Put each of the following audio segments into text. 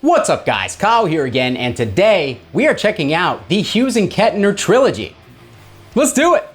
What's up guys, Kyle here again, and today we are checking out the Hughes and Kettner Trilogy. Let's do it!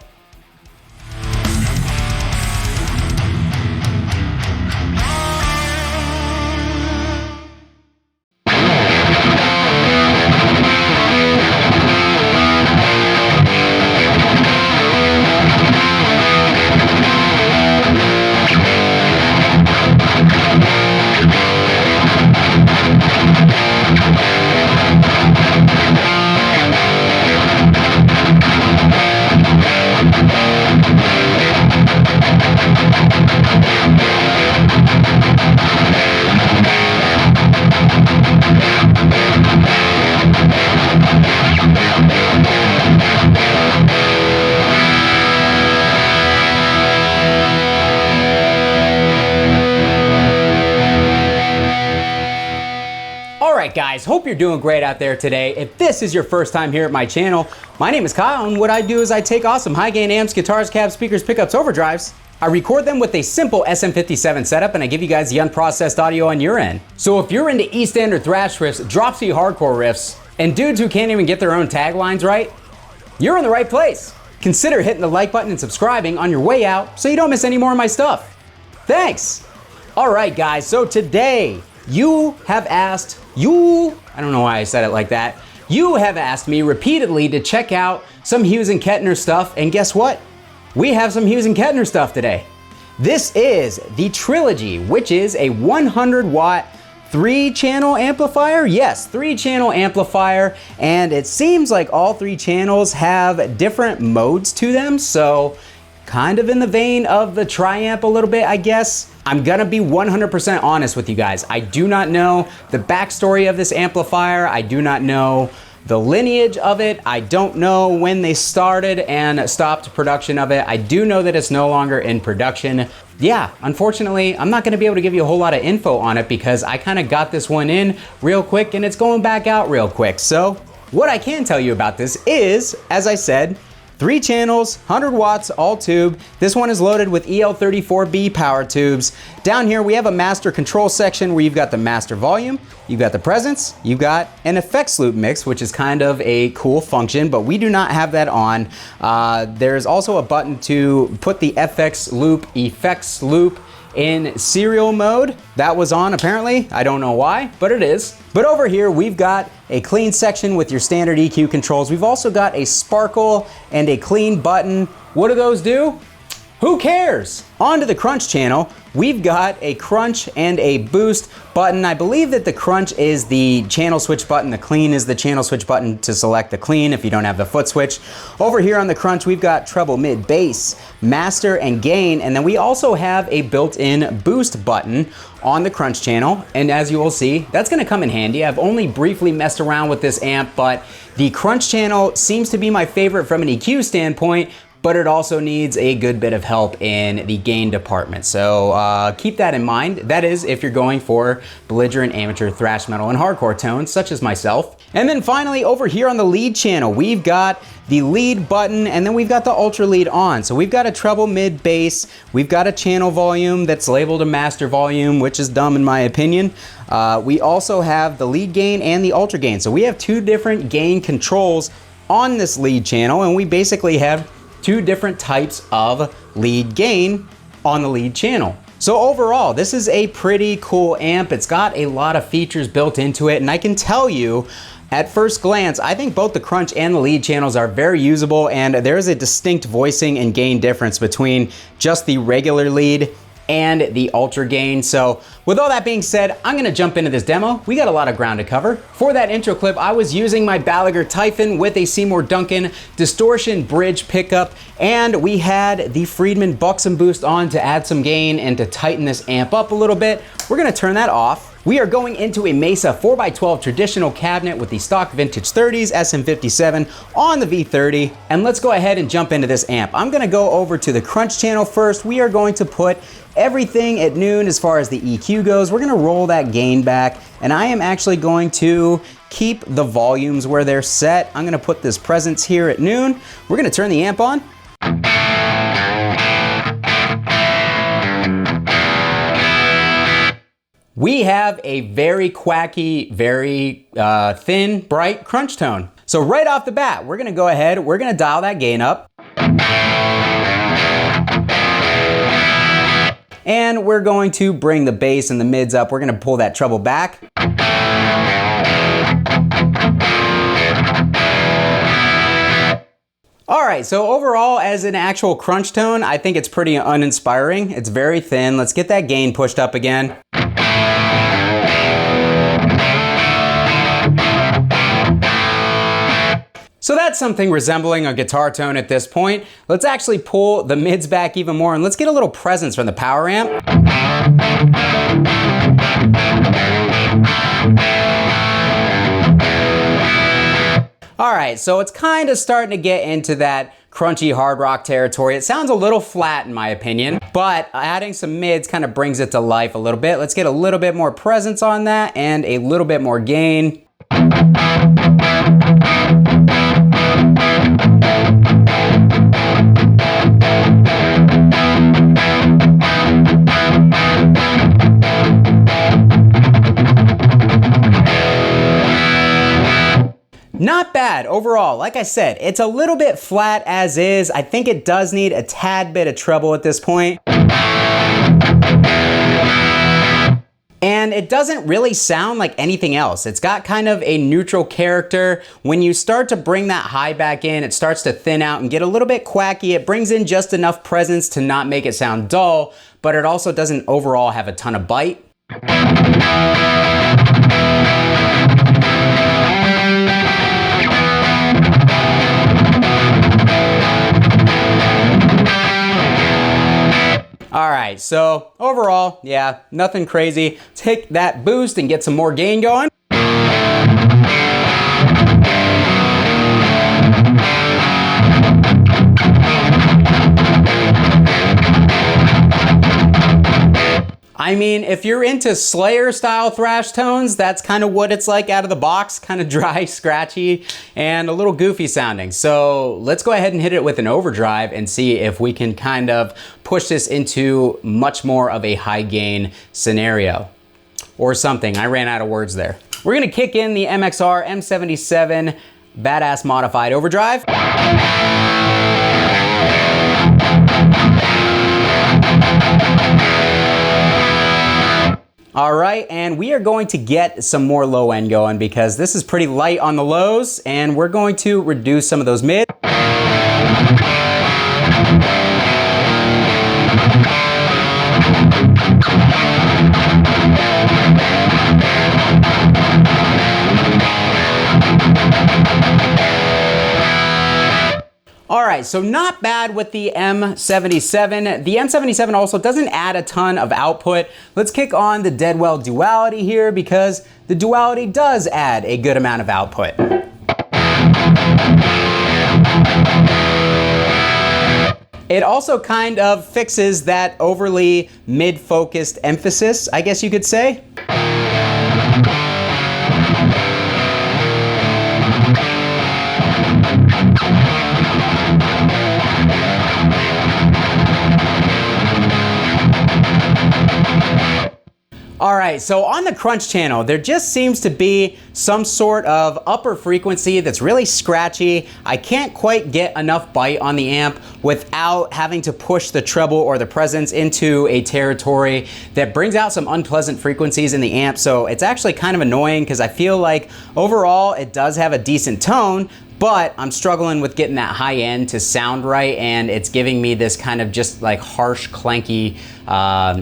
Alright guys, hope you're doing great out there today. If this is your first time here at my channel, my name is Kyle, and what I do is I take awesome high gain amps, guitars, cabs, speakers, pickups, overdrives. I record them with a simple SM57 setup, and I give you guys the unprocessed audio on your end. So if you're into East End or thrash riffs, drop C hardcore riffs, and dudes who can't even get their own taglines right, you're in the right place. Consider hitting the like button and subscribing on your way out so you don't miss any more of my stuff. Thanks! Alright guys, so today, you have asked, I don't know why I said it like that. You have asked me repeatedly to check out some Hughes and Kettner stuff, and guess what? We have some Hughes and Kettner stuff today. This is the Trilogy, which is a 100 watt 3-channel amplifier. Yes, 3-channel amplifier, and it seems like all 3 channels have different modes to them, so kind of in the vein of the Triamp a little bit, I guess. I'm gonna be 100% honest with you guys. I do not know the backstory of this amplifier. I do not know the lineage of it. I don't know when they started and stopped production of it. I do know that it's no longer in production. Yeah, unfortunately, I'm not gonna be able to give you a whole lot of info on it because I kind of got this one in real quick and it's going back out real quick. So what I can tell you about this is, as I said, 3 channels, 100 watts, all tube. This one is loaded with EL34B power tubes. Down here we have a master control section where you've got the master volume, you've got the presence, you've got an effects loop mix, which is kind of a cool function, but we do not have that on. There's also a button to put the effects loop in serial mode. That was on apparently. I don't know why, but it is. But over here we've got a clean section with your standard EQ controls. We've also got a sparkle and a clean button. What do those do? Who cares? On to the crunch channel. We've got a crunch and a boost button. I believe that the crunch is the channel switch button. The clean is the channel switch button to select the clean if you don't have the foot switch. Over here on the crunch, we've got treble, mid, bass, master, and gain. And then we also have a built-in boost button on the crunch channel. And as you will see, that's gonna come in handy. I've only briefly messed around with this amp, but the crunch channel seems to be my favorite from an EQ standpoint, but it also needs a good bit of help in the gain department. So keep that in mind. That is if you're going for belligerent amateur thrash metal and hardcore tones, such as myself. And then finally, over here on the lead channel, we've got the lead button, and then we've got the ultra lead on. So we've got a treble, mid, bass. We've got a channel volume that's labeled a master volume, which is dumb in my opinion. We also have the lead gain and the ultra gain. So we have 2 different gain controls on this lead channel, and we basically have 2 different types of lead gain on the lead channel. So overall, this is a pretty cool amp. It's got a lot of features built into it, and I can tell you at first glance, I think both the crunch and the lead channels are very usable, and there's a distinct voicing and gain difference between just the regular lead and the ultra gain. So with all that being said, I'm gonna jump into this demo. We got a lot of ground to cover. For that intro clip, I was using my Balaguer Typhon with a Seymour Duncan distortion bridge pickup, and we had the Friedman Buxom boost on to add some gain and to tighten this amp up a little bit. We're gonna turn that off. We are going into a Mesa 4x12 traditional cabinet with the stock vintage 30s SM57 on the V30. And let's go ahead and jump into this amp. I'm gonna go over to the crunch channel first. We are going to put everything at noon as far as the EQ goes. We're gonna roll that gain back, and I am actually going to keep the volumes where they're set. I'm gonna put this presence here at noon. We're gonna turn the amp on. we have a very quacky, very thin, bright crunch tone. So right off the bat, we're gonna go ahead, we're gonna dial that gain up. And we're going to bring the bass and the mids up. We're gonna pull that treble back. All right, so overall, as an actual crunch tone, I think it's pretty uninspiring. It's very thin. Let's get that gain pushed up again. So that's something resembling a guitar tone at this point. Let's actually pull the mids back even more and let's get a little presence from the power amp. All right, so it's kind of starting to get into that crunchy hard rock territory. It sounds a little flat in my opinion, but adding some mids kind of brings it to life a little bit. Let's get a little bit more presence on that and a little bit more gain. Not bad overall. Like I said, it's a little bit flat as is. I think it does need a tad bit of treble at this point. And it doesn't really sound like anything else. It's got kind of a neutral character. When you start to bring that high back in, it starts to thin out and get a little bit quacky. It brings in just enough presence to not make it sound dull, but it also doesn't overall have a ton of bite. All right, so overall, yeah, nothing crazy. Take that boost and get some more gain going. I mean, if you're into Slayer style thrash tones, that's kind of what it's like out of the box, kind of dry, scratchy, and a little goofy sounding. So let's go ahead and hit it with an overdrive and see if we can kind of push this into much more of a high gain scenario or something. I ran out of words there. We're gonna kick in the MXR M77 Badass Modified Overdrive. All right, and we are going to get some more low end going because this is pretty light on the lows, and we're going to reduce some of those mid. All right, so not bad with the M77. The M77 also doesn't add a ton of output. Let's kick on the Deadwell Duality here because the Duality does add a good amount of output. It also kind of fixes that overly mid-focused emphasis, I guess you could say. All right, so on the crunch channel, there just seems to be some sort of upper frequency that's really scratchy. I can't quite get enough bite on the amp without having to push the treble or the presence into a territory that brings out some unpleasant frequencies in the amp. So it's actually kind of annoying because I feel like overall it does have a decent tone, but I'm struggling with getting that high end to sound right, and it's giving me this kind of just like harsh, clanky,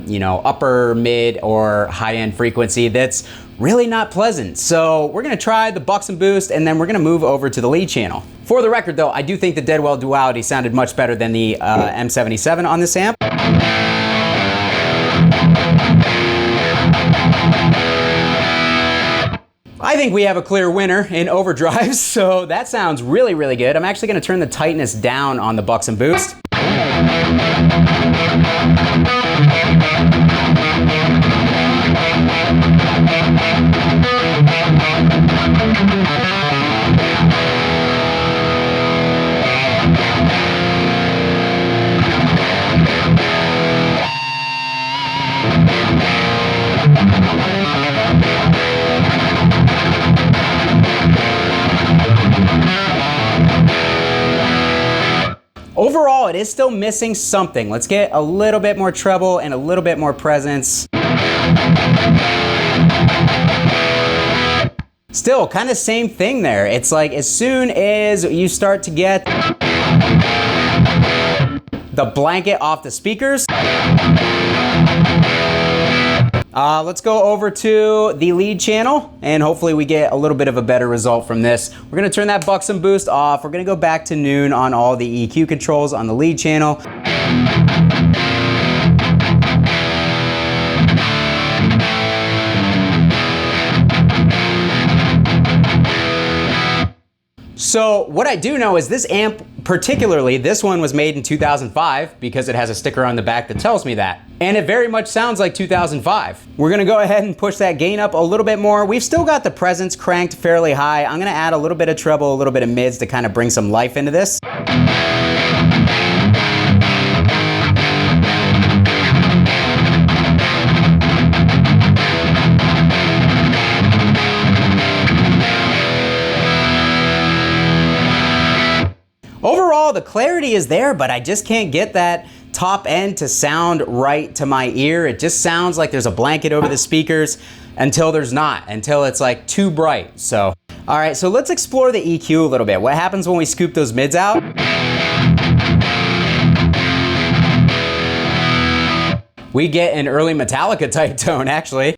you know, upper, mid, or high end frequency that's really not pleasant. So we're gonna try the Bucks and Boost, and then we're gonna move over to the lead channel. For the record though, I do think the Deadwell Duality sounded much better than the M77 on this amp. I think we have a clear winner in Overdrives, so that sounds really, really good. I'm actually gonna turn the tightness down on the Bucks and Boost. Overall, it is still missing something. Let's get a little bit more treble and a little bit more presence. Still, kind of same thing there. It's like as soon as you start to get the blanket off the speakers, let's go over to the lead channel and hopefully we get a little bit of a better result from this. We're gonna turn that Buxom boost off. We're gonna go back to noon on all the EQ controls on the lead channel. So what I do know is this amp, particularly this one, was made in 2005 because it has a sticker on the back that tells me that. And it very much sounds like 2005. We're gonna go ahead and push that gain up a little bit more. We've still got the presence cranked fairly high. I'm gonna add a little bit of treble, a little bit of mids to kind of bring some life into this. Overall, the clarity is there, but I just can't get that top end to sound right to my ear. It just sounds like there's a blanket over the speakers until there's not, until it's like too bright. So, all right, so let's explore the EQ a little bit. What happens when we scoop those mids out? We get an early Metallica type tone, actually.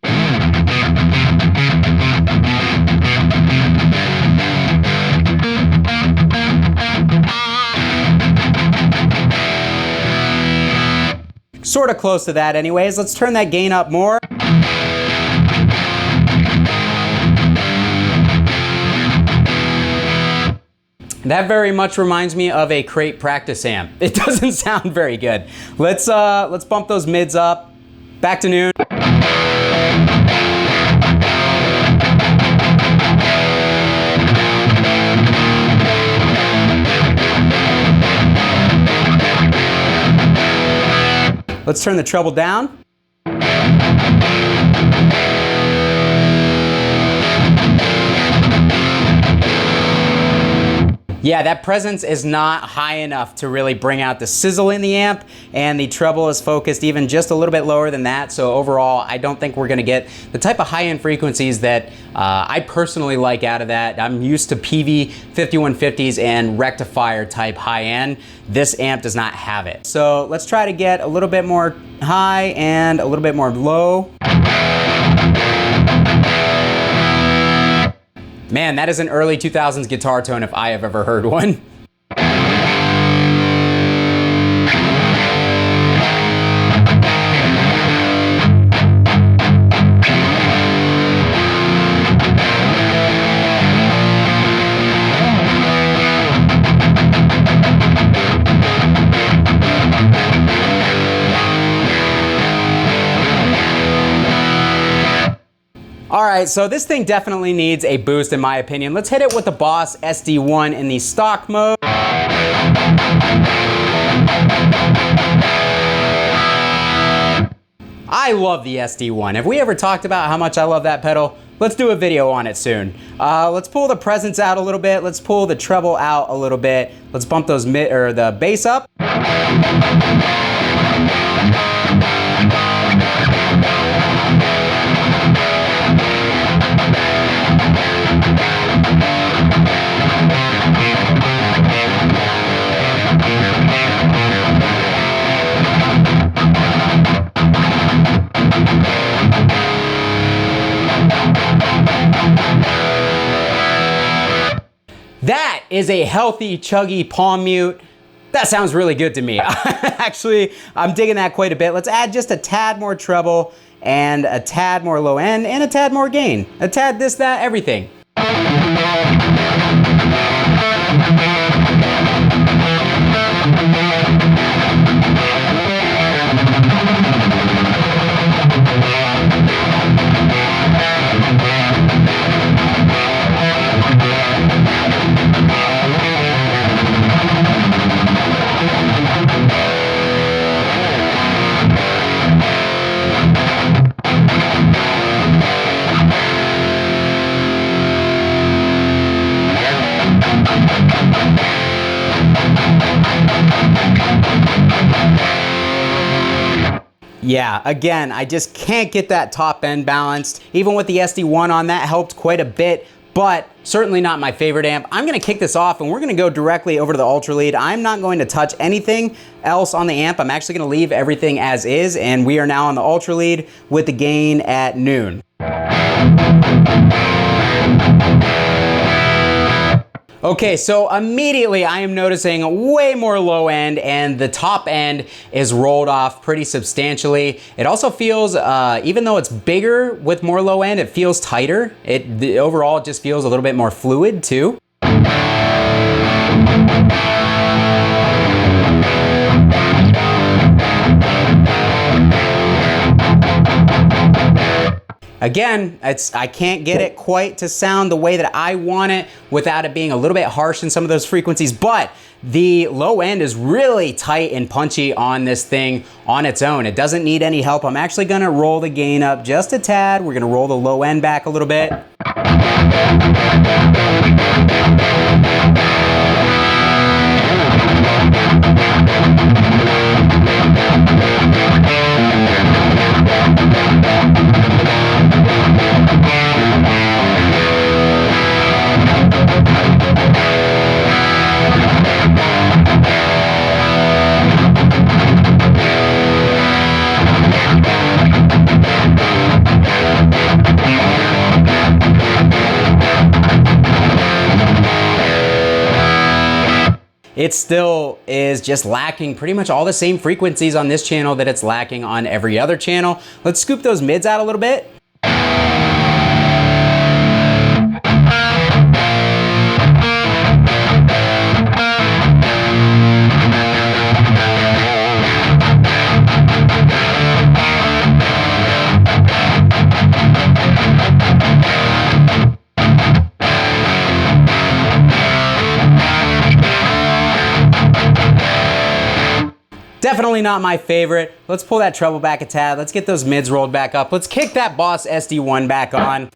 Sort of close to that anyways. Let's turn that gain up more. That very much reminds me of a crate practice amp. It doesn't sound very good. Let's bump those mids up. Back to noon. Let's turn the treble down. Yeah, that presence is not high enough to really bring out the sizzle in the amp, and the treble is focused even just a little bit lower than that. So overall, I don't think we're gonna get the type of high-end frequencies that I personally like out of that. I'm used to PV 5150s and rectifier type high-end. This amp does not have it. So let's try to get a little bit more high and a little bit more low. Man, that is an early 2000s guitar tone if I have ever heard one. All right, so this thing definitely needs a boost in my opinion. Let's hit it with the Boss SD1 in the stock mode. I love the SD1. Have we ever talked about how much I love that pedal? Let's do a video on it soon. Let's pull the presence out a little bit. Let's pull the treble out a little bit. Let's bump those the bass up. That is a healthy, chuggy palm mute. That sounds really good to me. Actually, I'm digging that quite a bit. Let's add just a tad more treble and a tad more low end and a tad more gain. A tad this, that, everything. Yeah, again, I just can't get that top end balanced. Even with the SD1 on, that helped quite a bit, but certainly not my favorite amp. I'm gonna kick this off and we're gonna go directly over to the Ultra Lead. I'm not going to touch anything else on the amp. I'm actually gonna leave everything as is, and we are now on the Ultra Lead with the gain at noon. Okay, so immediately I am noticing way more low end, and the top end is rolled off pretty substantially. It also feels, even though it's bigger with more low end, it feels tighter. Overall, it just feels a little bit more fluid too. Again, I can't get it quite to sound the way that I want it without it being a little bit harsh in some of those frequencies, but the low end is really tight and punchy on this thing on its own. It doesn't need any help. I'm actually gonna roll the gain up just a tad. We're gonna roll the low end back a little bit. It still is just lacking pretty much all the same frequencies on this channel that it's lacking on every other channel. Let's scoop those mids out a little bit. Definitely not my favorite. Let's pull that treble back a tad. Let's get those mids rolled back up. Let's kick that Boss SD1 back on.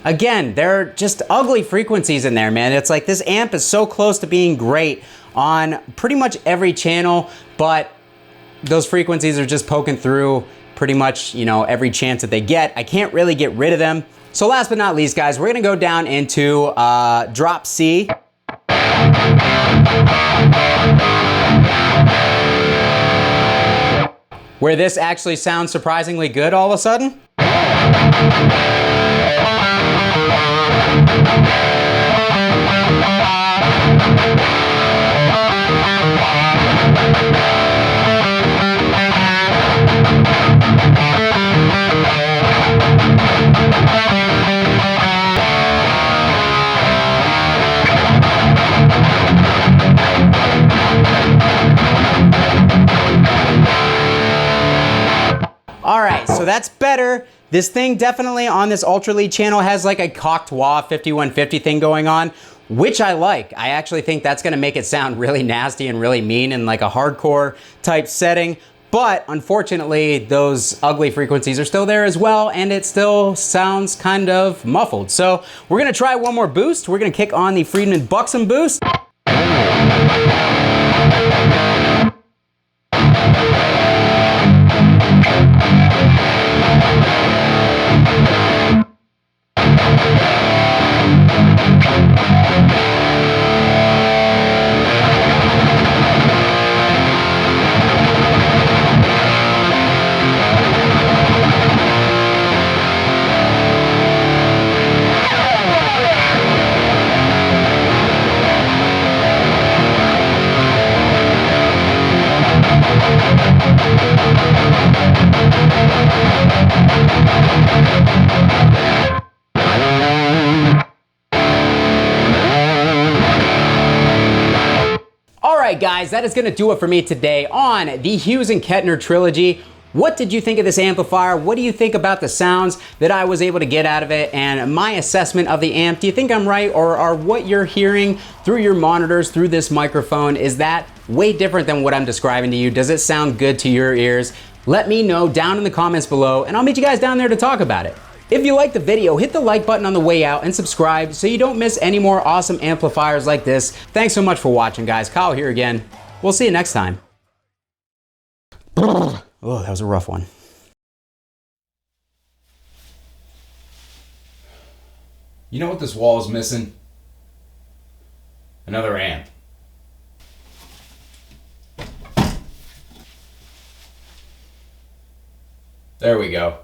Again, they're just ugly frequencies in there, man. It's like this amp is so close to being great on pretty much every channel, but those frequencies are just poking through pretty much, you know, every chance that they get. I can't really get rid of them. So last but not least, guys, we're gonna go down into drop C. Where this actually sounds surprisingly good all of a sudden. All right, so that's better. This thing definitely on this Ultra Lead channel has like a cocked wah 5150 thing going on, which I like. I actually think that's gonna make it sound really nasty and really mean in like a hardcore type setting. But unfortunately, those ugly frequencies are still there as well, and it still sounds kind of muffled. So we're gonna try one more boost. We're gonna kick on the Friedman Buxom boost. Alright guys, that is going to do it for me today on the Hughes and Kettner Trilogy. What did you think of this amplifier? What do you think about the sounds that I was able to get out of it and my assessment of the amp? Do you think I'm right, or are what you're hearing through your monitors, through this microphone, is that way different than what I'm describing to you? Does it sound good to your ears? Let me know down in the comments below, and I'll meet you guys down there to talk about it. If you liked the video, hit the like button on the way out and subscribe so you don't miss any more awesome amplifiers like this. Thanks so much for watching, guys. Kyle here again. We'll see you next time. Oh, that was a rough one. You know what this wall is missing? Another amp. There we go.